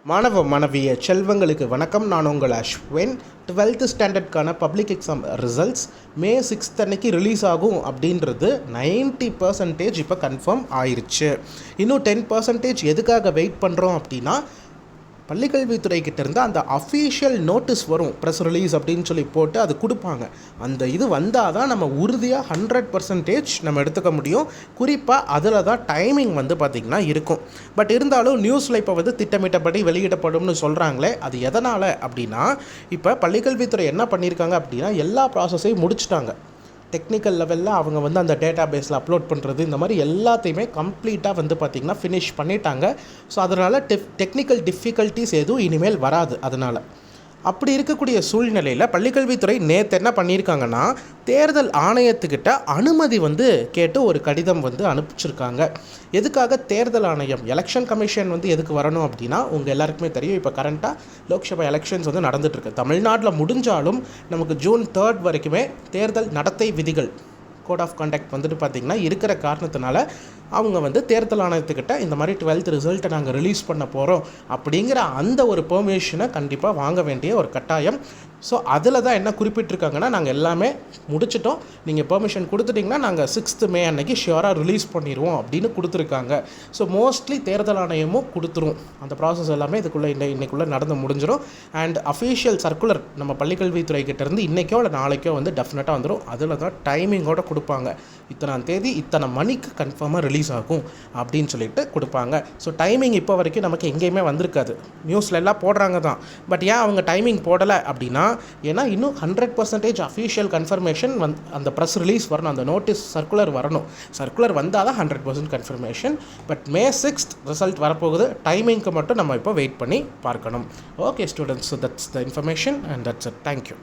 மாணவ மாணவிய செல்வங்களுக்கு வணக்கம். நான் உங்கள் அஸ்வின். 12th ஸ்டாண்டர்ட்கான public exam results May 6th அன்னைக்கு ரிலீஸ் ஆகும் அப்படின்றது 90% இப்போ கன்ஃபார்ம் ஆயிடுச்சு. இன்னும் 10% எதுக்காக வெயிட் பண்ணுறோம் அப்படின்னா, பள்ளிக்கல்வித்துறைக்கிட்ட இருந்து அந்த அஃபீஷியல் நோட்டீஸ் வரும், ப்ரெஸ் ரிலீஸ் அப்படின்னு சொல்லி போட்டு அது கொடுப்பாங்க. அந்த இது வந்தால் தான் நம்ம உறுதியாக 100% நம்ம எடுத்துக்க முடியும். குறிப்பாக அதில் தான் டைமிங் பார்த்திங்கன்னா இருக்கும். பட் இருந்தாலும் நியூஸில் இப்போ திட்டமிட்டபடி வெளியிடப்படும்னு சொல்கிறாங்களே, அது எதனால் அப்படின்னா, இப்போ பள்ளிக்கல்வித்துறை என்ன பண்ணியிருக்காங்க அப்படின்னா, எல்லா ப்ராசஸையும் முடிச்சுட்டாங்க. டெக்னிக்கல் லெவலில் அவங்க அந்த டேட்டா பேஸில் அப்லோட் பண்ணுறது, இந்த மாதிரி எல்லாத்தையுமே கம்ப்ளீட்டாக பார்த்திங்கன்னா ஃபினிஷ் பண்ணிட்டாங்க. ஸோ அதனால் டெக்னிக்கல் டிஃபிகல்ட்டிஸ் எதுவும் இனிமேல் வராது. அதனால் அப்படி இருக்கக்கூடிய சூழ்நிலையில் பள்ளிக்கல்வித்துறை நேற்று என்ன பண்ணியிருக்காங்கன்னா, தேர்தல் ஆணையத்துக்கிட்ட அனுமதி கேட்டு ஒரு கடிதம் அனுப்பிச்சிருக்காங்க. எதுக்காக தேர்தல் ஆணையம், எலெக்ஷன் கமிஷன் எதுக்கு வரணும் அப்படின்னா, உங்கள் எல்லாருக்குமே தெரியும், இப்போ கரண்ட்டாக லோக்சபா எலெக்ஷன்ஸ் நடந்துகிட்ருக்கு. தமிழ்நாட்டில் முடிஞ்சாலும் நமக்கு ஜூன் 3 வரைக்குமே தேர்தல் நடத்தை விதிகள், கோட் ஆஃப் கண்டக்ட் பார்த்திங்கன்னா இருக்கிற காரணத்தினால அவங்க தேர்தல் ஆணையத்துக்கிட்ட இந்த மாதிரி 12th ரிசல்ட்டை நாங்கள் ரிலீஸ் பண்ண போகிறோம் அப்படிங்கிற அந்த ஒரு பெர்மிஷனை கண்டிப்பாக வாங்க வேண்டிய ஒரு கட்டாயம். ஸோ அதில் தான் என்ன குறிப்பிட்டிருக்காங்கன்னா, நாங்கள் எல்லாமே முடிச்சிட்டோம், நீங்கள் பெர்மிஷன் கொடுத்துட்டிங்கன்னா நாங்கள் 6th மே அன்னைக்கு ஷியோராக ரிலீஸ் பண்ணிடுவோம் அப்படின்னு கொடுத்துருக்காங்க. ஸோ மோஸ்ட்லி தேர்தல் ஆணையமும் கொடுத்துரும். அந்த ப்ராசஸ் எல்லாமே இன்னைக்குள்ளே நடந்து முடிஞ்சிடும். அண்ட் அஃபீஷியல் சர்க்குலர் நம்ம பள்ளிக்கல்வித்துறைக்கிட்டேருந்து இன்றைக்கோ இல்லை நாளைக்கோ டெஃபினட்டாக வந்துடும். அதில் தான் டைமிங்கோடு கொடுப்பாங்க. இத்தனாம் தேதி இத்தனை மணிக்கு கன்ஃபார்மாக ரிலீஸ் ஆகும் அப்படின்னு சொல்லிட்டு கொடுப்பாங்க. ஸோ டைமிங் இப்போ வரைக்கும் நமக்கு எங்கேயுமே வந்திருக்காது. நியூஸில் எல்லாம் போடுறாங்க தான். பட் ஏன் அவங்க டைமிங் போடலை அப்படின்னா, ஏன்னா இன்னும் 100% அஃபீஷியல் கன்ஃபர்மேஷன் அந்த ப்ரெஸ் ரிலீஸ் வரணும், அந்த நோட்டீஸ் சர்க்குலர் வரணும். சர்க்குலர் வந்தால் தான் 100% confirmation. But May 6th result வரப்போகுது. டைமிங்க்கு மட்டும் நம்ம இப்போ வெயிட் பண்ணி பார்க்கணும். Okay students, so that's the information and that's it. Thank you.